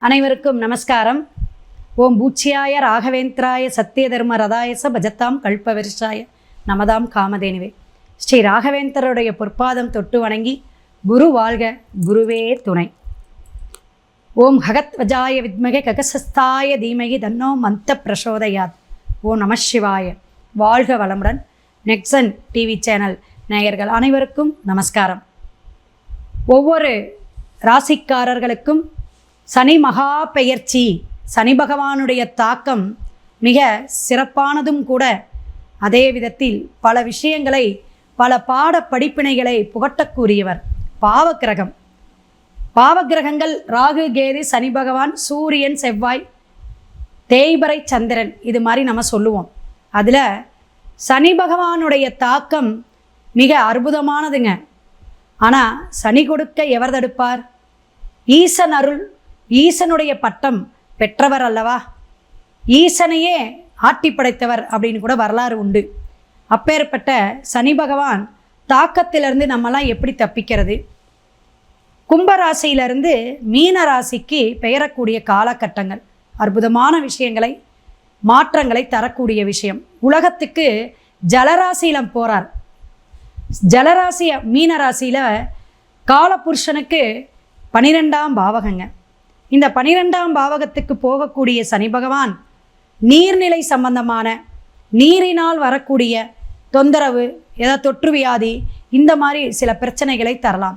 அனைவருக்கும் நமஸ்காரம். ஓம் பூச்சியாய ராகவேந்திராய சத்தியதர்ம ரதாயச பஜத்தாம் கல்பவரிஷாய நமதாம் காமதேனுவே. ஸ்ரீ ராகவேந்தருடைய பொற்பாதம் தொட்டு வணங்கி குரு வாழ்க, குருவே துணை. ஓம் ஹகத்வஜாய வித்மகே ககசஸ்தாய தீமகி தன்னோ மந்த பிரசோதயாத். ஓம் நம சிவாய. வாழ்க வளமுடன். நெக்ஸன் டிவி சேனல் நேயர்கள் அனைவருக்கும் நமஸ்காரம். ஒவ்வொரு ராசிக்காரர்களுக்கும் சனி மகா பெயர்ச்சி, சனி பகவானுடைய தாக்கம் மிக சிறப்பானதும் கூட. அதே விதத்தில் பல விஷயங்களை, பல பாட படிப்பினைகளை புகட்டக்கூடியவர் பாவக்கிரகம். பாவக்கிரகங்கள் ராகு, கேது, சனி பகவான், சூரியன், செவ்வாய், தேய்பிறை, சந்திரன், இது மாதிரி நம்ம சொல்லுவோம். அதில் சனி பகவானுடைய தாக்கம் மிக அற்புதமானதுங்க. ஆனால் சனி கொடுக்க எவர் தடுப்பார்? ஈசன் அருள், ஈசனுடைய பட்டம் பெற்றவர் அல்லவா? ஈசனையே ஆட்டி படைத்தவர் அப்படின்னு கூட வரலாறு உண்டு. அப்பேற்பட்ட சனி பகவான் தாக்கத்திலிருந்து நம்மலாம் எப்படி தப்பிக்கிறது? கும்பராசியிலிருந்து மீன ராசிக்கு பெயரக்கூடிய காலகட்டங்கள் அற்புதமான விஷயங்களை, மாற்றங்களை தரக்கூடிய விஷயம். உலகத்துக்கு ஜலராசியில் போகிறார். ஜலராசி மீன ராசியில் காலபுருஷனுக்கு 12ஆம் பாவகங்க. இந்த 12ஆம் பாவகத்துக்கு போகக்கூடிய சனி பகவான் நீர்நிலை சம்பந்தமான, நீரினால் வரக்கூடிய தொந்தரவு, ஏதாவது தொற்று வியாதி, இந்த மாதிரி சில பிரச்சனைகளை தரலாம்.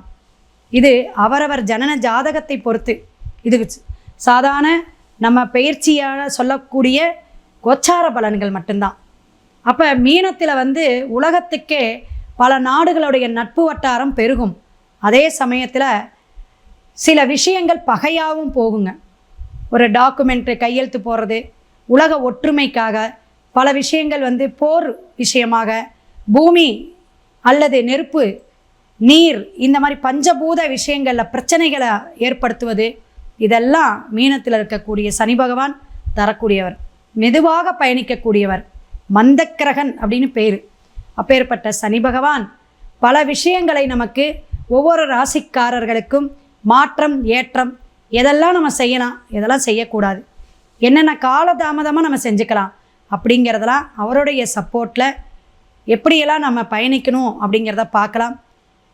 இது அவரவர் ஜனன ஜாதகத்தை பொறுத்து. இது சாதாரண நம்ம பயிற்சியாக சொல்லக்கூடிய கோச்சார பலன்கள் மட்டும்தான். அப்போ மீனத்தில் உலகத்துக்கே பல நாடுகளுடைய நட்பு வட்டாரம் பெருகும். அதே சமயத்தில் சில விஷயங்கள் பகையாகவும் போகுங்க. ஒரு டாக்குமெண்ட்டு கையெழுத்து போடுறது, உலக ஒற்றுமைக்காக பல விஷயங்கள் போர் விஷயமாக, பூமி அல்லது நெருப்பு, நீர், இந்த மாதிரி பஞ்சபூத விஷயங்களில் பிரச்சனைகளை ஏற்படுத்துவது, இதெல்லாம் மீனத்தில் இருக்கக்கூடிய சனி பகவான் தரக்கூடியவர். மெதுவாக பயணிக்கக்கூடியவர், மந்தக்கிரகன் அப்படின்னு பேர். அப்பேற்பட்ட சனி பகவான் பல விஷயங்களை நமக்கு, ஒவ்வொரு ராசிக்காரர்களுக்கும் மாற்றம், ஏற்றம், எதெல்லாம் நம்ம செய்யலாம், எதெல்லாம் செய்யக்கூடாது, என்னென்ன காலதாமதமாக நம்ம செஞ்சுக்கலாம் அப்படிங்கிறதெல்லாம் அவருடைய சப்போர்ட்டில் எப்படியெல்லாம் நம்ம பயணிக்கணும் அப்படிங்கிறத பார்க்கலாம்.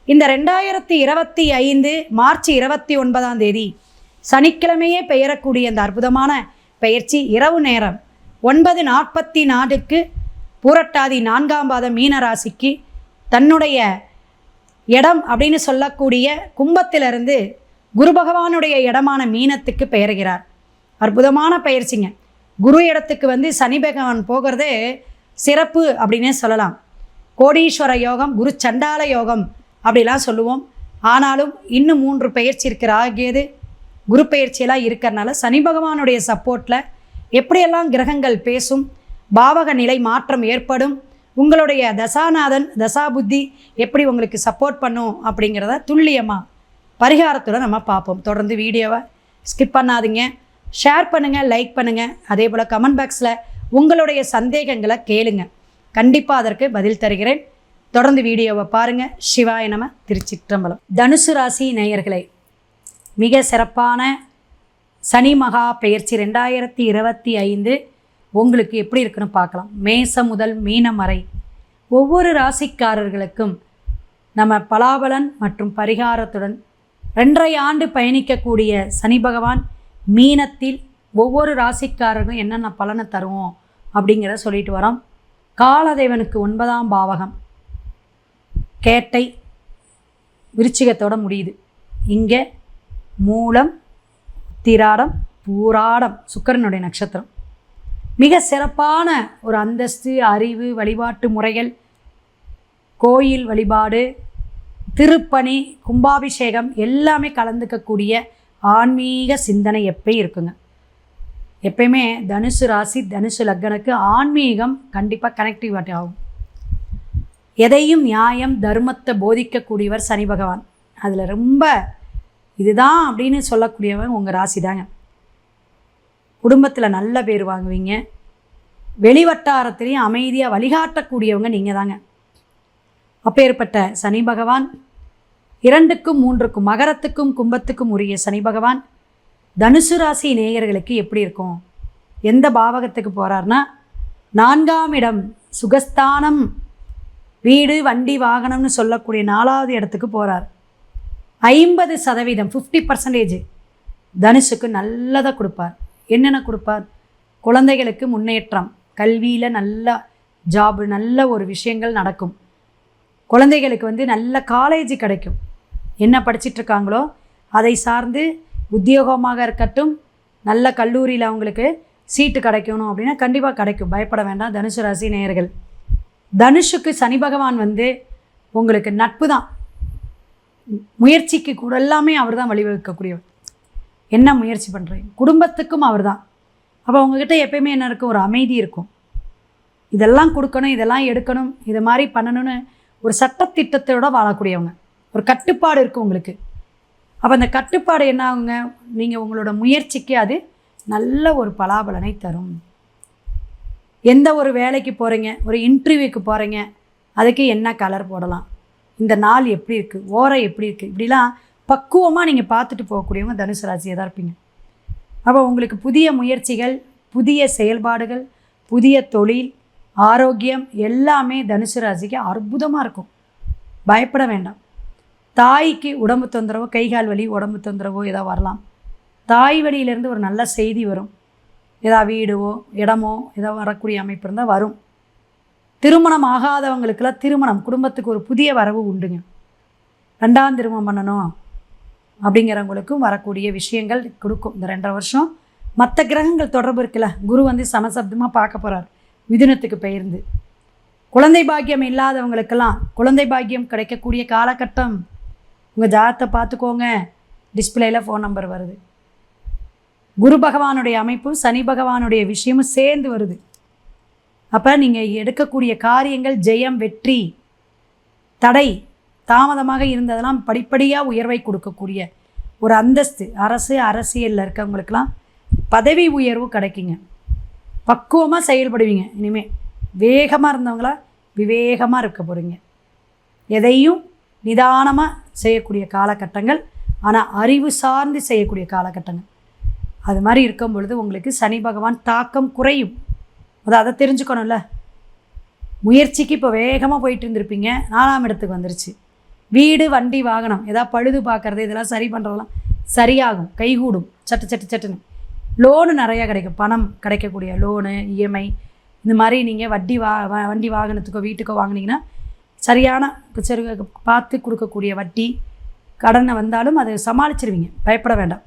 இந்த 2025 மார்ச் 29 சனிக்கிழமையே பெயரக்கூடிய இந்த அற்புதமான பயிற்சி இரவு நேரம் 9:44 பூரட்டாதி 4ஆம் பாதம் மீனராசிக்கு தன்னுடைய இடம் அப்படின்னு சொல்லக்கூடிய கும்பத்திலிருந்து குரு பகவானுடைய இடமான மீனத்துக்கு பெயர்கிறார். அற்புதமான பயிற்சிங்க. குரு இடத்துக்கு சனி பகவான் போகிறதே சிறப்பு அப்படின்னே சொல்லலாம். கோடீஸ்வர யோகம், குரு சண்டால யோகம் அப்படிலாம் சொல்லுவோம். ஆனாலும் இன்னும் 3 பயிற்சி இருக்கிற ஆகியது குரு பயிற்சியெல்லாம் இருக்கிறனால சனி பகவானுடைய சப்போர்ட்டில் எப்படியெல்லாம் கிரகங்கள் பேசும், பாவக நிலை மாற்றம் ஏற்படும், உங்களுடைய தசாநாதன் தசாபுத்தி எப்படி உங்களுக்கு சப்போர்ட் பண்ணும் அப்படிங்கிறத துல்லியமாக பரிகாரத்துடன் நம்ம பார்ப்போம். தொடர்ந்து வீடியோவை ஸ்கிப் பண்ணாதீங்க, ஷேர் பண்ணுங்கள், லைக் பண்ணுங்கள். அதே போல் கமெண்ட் பாக்ஸில் உங்களுடைய சந்தேகங்களை கேளுங்க, கண்டிப்பாக அதற்கு பதில் தருகிறேன். தொடர்ந்து வீடியோவை பாருங்கள். சிவாய நம. திருச்சிற்றம்பலம். தனுசு ராசி நேயர்களே, மிக சிறப்பான சனி மகா பெயர்ச்சி 2025 உங்களுக்கு எப்படி இருக்குன்னு பார்க்கலாம். மேசம் முதல் மீனம் வரை ஒவ்வொரு ராசிக்காரர்களுக்கும் நம்ம பலாபலன் மற்றும் பரிகாரத்துடன் 2.5 ஆண்டு பயணிக்கக்கூடிய சனி பகவான் மீனத்தில் ஒவ்வொரு ராசிக்காரர்களும் என்னென்ன பலனை தருவோம் அப்படிங்கிறத சொல்லிட்டு வரோம். காலதேவனுக்கு 9ஆம் பாவகம் கேட்டை விருச்சிகத்தோட முடியுது. இங்கே மூலம், உத்திராடம், பூராடம் சுக்கிரனுடைய நட்சத்திரம். மிக சிறப்பான ஒரு அந்தஸ்து, அறிவு, வழிபாட்டு முறைகள், கோயில் வழிபாடு, திருப்பணி, கும்பாபிஷேகம் எல்லாமே கலந்துக்கக்கூடிய ஆன்மீக சிந்தனை எப்பயும் இருக்குங்க. எப்பயுமே தனுசு ராசி, தனுசு லக்னனுக்கு ஆன்மீகம் கண்டிப்பாக கனெக்டிவிட்டி ஆகும். எதையும் நியாயம், தர்மத்தை போதிக்கக்கூடியவர் சனி பகவான். அதில் ரொம்ப இதுதான் அப்படின்னு சொல்லக்கூடியவங்க உங்கள் ராசி தாங்க. குடும்பத்தில் நல்ல பேர் வாங்குவீங்க. வெளிவட்டாரத்திலையும் அமைதியாக வழிகாட்டக்கூடியவங்க நீங்கள் தாங்க. அப்பேற்பட்ட சனி பகவான் 2க்கும் 3க்கும் மகரத்துக்கும் கும்பத்துக்கும் உரிய சனி பகவான் தனுசு ராசி நேயர்களுக்கு எப்படி இருக்கும்? எந்த பாவகத்துக்கு போகிறார்னா 4ஆம் இடம், சுகஸ்தானம், வீடு வண்டி வாகனம்னு சொல்லக்கூடிய 4வது இடத்துக்கு போகிறார். 50% 50% தனுஷுக்கு நல்லதாக கொடுப்பார். என்னென்ன கொடுப்பார்? குழந்தைகளுக்கு முன்னேற்றம், கல்வியில் நல்ல ஜாபு, நல்ல ஒரு விஷயங்கள் நடக்கும். குழந்தைகளுக்கு நல்ல காலேஜ் கிடைக்கும். என்ன படிச்சிட்ருக்காங்களோ அதை சார்ந்து உத்தியோகமாக இருக்கட்டும், நல்ல கல்லூரியில் அவங்களுக்கு சீட்டு கிடைக்கணும் அப்படின்னா கண்டிப்பாக கிடைக்கும். பயப்பட வேண்டாம் தனுசு ராசி நேயர்கள். தனுஷுக்கு சனி பகவான் உங்களுக்கு நட்பு தான், முயற்சிக்கு கூட எல்லாமே அவர் தான் வழிவகுக்கக்கூடியவர். என்ன முயற்சி பண்ணுறீங்க, குடும்பத்துக்கும் அவர் தான். அப்போ உங்ககிட்ட எப்பயுமே என்ன இருக்கும்? ஒரு அமைதி இருக்கும். இதெல்லாம் கொடுக்கணும், இதெல்லாம் எடுக்கணும், இதை மாதிரி பண்ணணும்னு ஒரு சட்டத்திட்டத்தோடு வாழக்கூடியவங்க. ஒரு கட்டுப்பாடு இருக்குது உங்களுக்கு. அப்போ அந்த கட்டுப்பாடு என்ன ஆகுங்க? நீங்கள் உங்களோட முயற்சிக்கு அது நல்ல ஒரு பலாபலனை தரும். எந்த ஒரு வேலைக்கு போகிறீங்க, ஒரு இன்டர்வியூக்கு போகிறீங்க, அதுக்கு என்ன கலர் போடலாம், இந்த நாள் எப்படி இருக்குது, ஓரை எப்படி இருக்குது, இப்படிலாம் பக்குவமாக நீங்கள் பார்த்துட்டு போகக்கூடியவங்க தனுசு ராசியாக தான் இருப்பீங்க. அப்போ உங்களுக்கு புதிய முயற்சிகள், புதிய செயல்பாடுகள், புதிய தொழில், ஆரோக்கியம் எல்லாமே தனுசு ராசிக்கு அற்புதமாக இருக்கும். பயப்பட வேண்டாம். தாய்க்கு உடம்பு தொந்தரவோ, கைகால் வலி, உடம்பு தொந்தரவோ ஏதோ வரலாம். தாய் வழியிலேருந்து ஒரு நல்ல செய்தி வரும். ஏதாவது வீடுவோ இடமோ ஏதோ வரக்கூடிய அமைப்பு இருந்தால் வரும். திருமணம் ஆகாதவங்களுக்கெல்லாம் திருமணம், குடும்பத்துக்கு ஒரு புதிய வரவு உண்டுங்க. 2ஆம் திருமணம் பண்ணணும் அப்படிங்கிறவங்களுக்கும் வரக்கூடிய விஷயங்கள் கொடுக்கும் இந்த 2.5 வருஷம். மற்ற கிரகங்கள் தொடர்பு இருக்குல்ல, குரு சமசப்தமாக பார்க்க போகிறார் மிதுனத்துக்கு பெயர்ந்து. குழந்தை பாக்கியம் இல்லாதவங்களுக்கெல்லாம் குழந்தை பாக்கியம் கிடைக்கக்கூடிய காலகட்டம். உங்கள் ஜாதகத்தை பார்த்துக்கோங்க, டிஸ்பிளேயில் ஃபோன் நம்பர் வருது. குரு பகவானுடைய அமைப்பும் சனி பகவானுடைய விஷயமும் சேர்ந்து வருது. அப்போ நீங்கள் எடுக்கக்கூடிய காரியங்கள் ஜெயம், வெற்றி, தடை தாமதமாக இருந்ததெல்லாம் படிப்படியாக உயர்வை கொடுக்கக்கூடிய ஒரு அந்தஸ்து. அரசியலில் இருக்கவங்களுக்கெல்லாம் பதவி உயர்வு கிடைக்குங்க. பக்குவமாக செயல்படுவீங்க. இனிமேல் வேகமாக இருந்தவங்களா விவேகமாக இருக்க போகிறீங்க. எதையும் நிதானமாக செய்யக்கூடிய காலகட்டங்கள், ஆனால் அறிவு சார்ந்து செய்யக்கூடிய காலகட்டங்கள். அது மாதிரி இருக்கும் பொழுது உங்களுக்கு சனி பகவான் தாக்கம் குறையும். அதை தெரிஞ்சுக்கணும்ல. முயற்சிக்கு இப்போ வேகமாக போயிட்டு இருந்திருப்பீங்க, 4ஆம் இடத்துக்கு வந்துருச்சு. வீடு வண்டி வாகனம் ஏதாவது பழுது பார்க்குறது, இதெல்லாம் சரி பண்ணுறதெல்லாம் சரியாகும், கைகூடும். சட்டுன்னு லோனு நிறையா கிடைக்கும். பணம் கிடைக்கக்கூடிய லோனு, இஎம்ஐ, இந்த மாதிரி நீங்கள் வண்டி வாகனத்துக்கோ வீட்டுக்கோ வாங்கினீங்கன்னா சரியான சரி பார்த்து கொடுக்கக்கூடிய வட்டி கடனை வந்தாலும் அதை சமாளிச்சிருவீங்க. பயப்பட வேண்டாம்.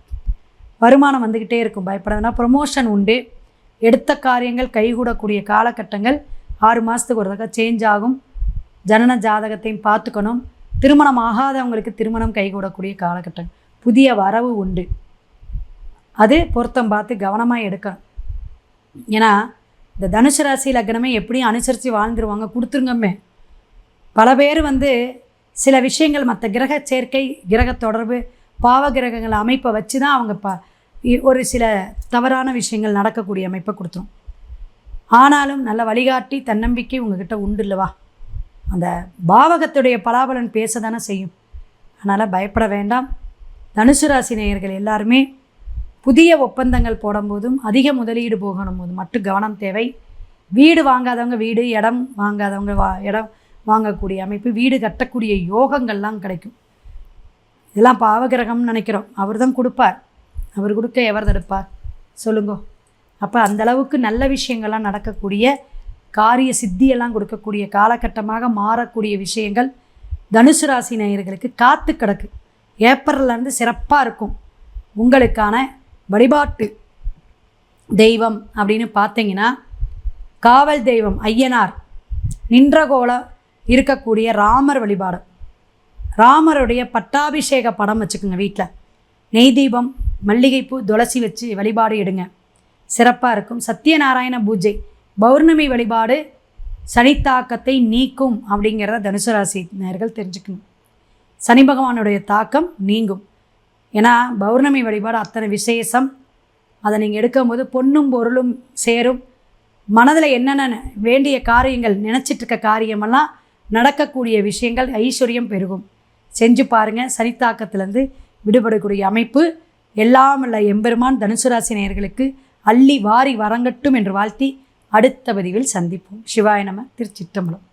வருமானம் வந்துக்கிட்டே இருக்கும். பயப்பட வேண்டாம். ப்ரொமோஷன் உண்டு. எடுத்த காரியங்கள் கைகூடக்கூடிய காலகட்டங்கள். 6 மாதத்துக்கு ஒரு தடவை சேஞ்ச் ஆகும். ஜனன ஜாதகத்தையும் பார்த்துக்கணும். திருமணம் ஆகாதவங்களுக்கு திருமணம் கைகூடக்கூடிய காலகட்டம். புதிய வரவு உண்டு. அது பொருத்தம் பார்த்து கவனமாக எடுக்கணும். ஏன்னா இந்த தனுசு ராசி லக்னமே எப்படியும் அனுசரித்து வாழ்ந்துருவாங்க, கொடுத்துருங்கம்மே. பல பேர் சில விஷயங்கள் மற்ற கிரக சேர்க்கை, கிரக தொடர்பு, பாவ கிரகங்கள் அமைப்பை வச்சு தான் அவங்க ஒரு சில தவறான விஷயங்கள் நடக்கக்கூடிய அமைப்பை கொடுத்துரும். ஆனாலும் நல்ல வழிகாட்டி தன்னம்பிக்கை உங்ககிட்ட உண்டு இல்லவா? அந்த பாவகத்துடைய பலாபலன் பேச தானே செய்யும். அதனால் பயப்பட வேண்டாம். தனுசு ராசி நேயர்கள் எல்லாருமே புதிய ஒப்பந்தங்கள் போடும்போதும் அதிக முதலீடு போகணும் போது மட்டும் கவனம் தேவை. வீடு வாங்காதவங்க வீடு, இடம் வாங்காதவங்க இடம் வாங்கக்கூடிய அமைப்பு, வீடு கட்டக்கூடிய யோகங்கள்லாம் கிடைக்கும். இதெல்லாம் பாவகிரகம்னு நினைக்கிறோம். அவர் தான் கொடுப்பார். அவர் கொடுக்க எவர் தடுப்பார் சொல்லுங்க? அப்போ அந்தளவுக்கு நல்ல விஷயங்கள்லாம் நடக்கக்கூடிய, காரிய சித்தியெல்லாம் கொடுக்கக்கூடிய காலகட்டமாக மாறக்கூடிய விஷயங்கள் தனுசு ராசி நேயர்களுக்கு காத்து கிடக்கு. ஏப்ரல்லேருந்து சிறப்பாக இருக்கும். உங்களுக்கான வழிபாட்டு தெய்வம் அப்படின்னு பார்த்தீங்கன்னா, காவல் தெய்வம் ஐயனார் நின்றகோலம் இருக்கக்கூடிய ராமர் வழிபாடு. ராமருடைய பட்டாபிஷேக படம் வச்சுக்கோங்க வீட்டில். நெய் தீபம், மல்லிகைப்பூ, துளசி வச்சு வழிபாடு எடுங்க, சிறப்பாக இருக்கும். சத்யநாராயண பூஜை, பௌர்ணமி வழிபாடு சனித்தாக்கத்தை நீக்கும் அப்படிங்கிறத தனுசு ராசி நேயர்கள் தெரிஞ்சுக்கணும். சனி பகவானுடைய தாக்கம் நீங்கும். ஏன்னா பௌர்ணமி வழிபாடு அத்தனை விசேஷம். அதை நீங்கள் எடுக்கும்போது பொன்னும் பொருளும் சேரும். மனதில் என்னென்ன வேண்டிய காரியங்கள், நினச்சிட்ருக்க காரியமெல்லாம் நடக்கக்கூடிய விஷயங்கள், ஐஸ்வர்யம் பெருகும். செஞ்சு பாருங்கள். சனித்தாக்கத்திலேருந்து விடுபடக்கூடிய அமைப்பு எல்லாம் உள்ள எம்பெருமான் தனுசு ராசி நேயர்களுக்கு அள்ளி வாரி வரங்கட்டும் என்று வாழ்த்தி அடுத்த பதிவில் சந்திப்போம். சிவாய நம. திருச்சிற்றம்பலம்.